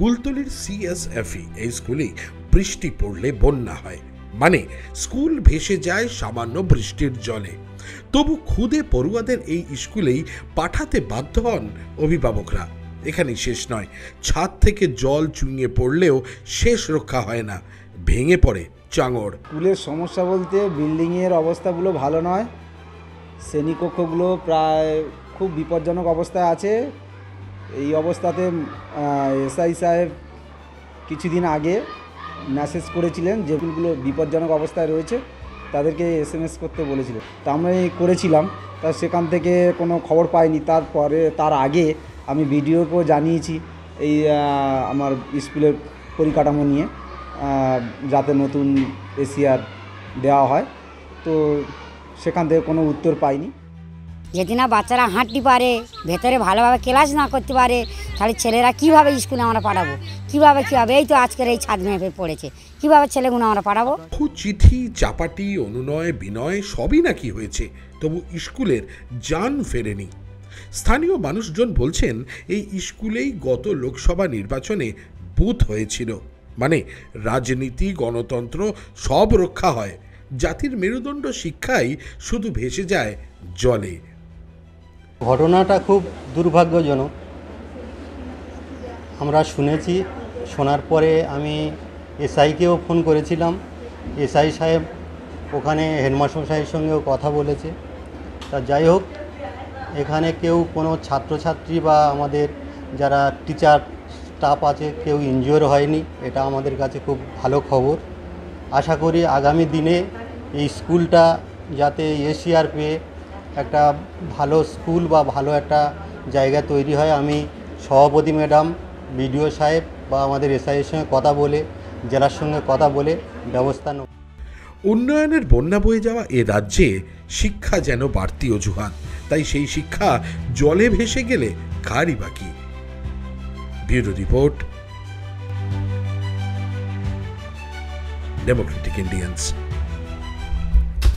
কুলতলির CSFE এই স্কুলে বৃষ্টি পড়লে বন্যা হয়, মানে স্কুল ভেসে যায় সামান্য বৃষ্টির জলে। তবু খুদে পড়ুয়াদের এই স্কুলেই পাঠাতে বাধ্য হন অভিভাবকরা। এখানেই শেষ নয়, ছাদ থেকে জল চুইয়ে পড়লেও শেষ রক্ষা হয় না, ভেঙে পড়ে চাঙড়। স্কুলের সমস্যা বলতে বিল্ডিংয়ের অবস্থাগুলো ভালো নয়, শ্রেণীকক্ষগুলো প্রায় খুব বিপজ্জনক অবস্থায় আছে। এই অবস্থাতে SI সাহেব কিছুদিন আগে মেসেজ করেছিলেন যে স্কুলগুলো বিপজ্জনক অবস্থায় রয়েছে, তাদেরকে SMS করতে বলেছিল। তা আমরা করেছিলাম, তা সেখান থেকে কোনো খবর পাইনি। তার আগে আমি ভিডিওকেও জানিয়েছি এই আমার স্কুলের পরিকাঠামো নিয়ে, যাতে নতুন এসিআর দেওয়া হয়, তো সেখান থেকে কোনো উত্তর পাইনি। যদি না বাচ্চারা হাঁটতে পারে, ভেতরে ভালোভাবে ক্লাস না করতে পারে, তাহলে ছেলেরা কীভাবে স্কুলে আমরা পাঠাবো? কীভাবে এই তো আজকের এই ছাদ ভেঙে পড়েছে, কীভাবে ছেলেগুলো আমরা পাঠাবো? বহু চিঠি, চাপাটি, অনুনয় বিনয় সবই নাকি হয়েছে, তবু স্কুলের জান ফেরেনি। স্থানীয় মানুষজন বলছেন এই স্কুলেই গত লোকসভা নির্বাচনে বুথ হয়েছিল, মানে রাজনীতি, গণতন্ত্র সব রক্ষা হয়, জাতির মেরুদণ্ড শিক্ষাই শুধু ভেসে যায় জলে। ঘটনাটা খুব দুর্ভাগ্যজনক। আমরা শুনেছি, শোনার পরে আমি SIকেও ফোন করেছিলাম। SI সাহেব ওখানে হেডমাস্টার সাহেবের সঙ্গেও কথা বলেছে। তা যাই হোক, এখানে কেউ কোনো ছাত্রছাত্রী বা আমাদের যারা টিচার স্টাফ আছে কেউ ইনজিওর হয়নি, এটা আমাদের কাছে খুব ভালো খবর। আশা করি আগামী দিনে এই স্কুলটা যাতে এসিআর পেয়ে একটা ভালো স্কুল বা ভালো একটা জায়গা তৈরি হয়। আমি সভাপতি ম্যাডাম, BDO সাহেব বা আমাদের SIয়ের সঙ্গে কথা বলে, জেলার সঙ্গে কথা বলে ব্যবস্থা নেব। উন্নয়নের বন্যা বয়ে যাওয়া এ রাজ্যে শিক্ষা যেন বাড়তি অজুহাত, তাই সেই শিক্ষা জলে ভেসে গেলে কারই বাকি। Bureau report, Democratic Indians.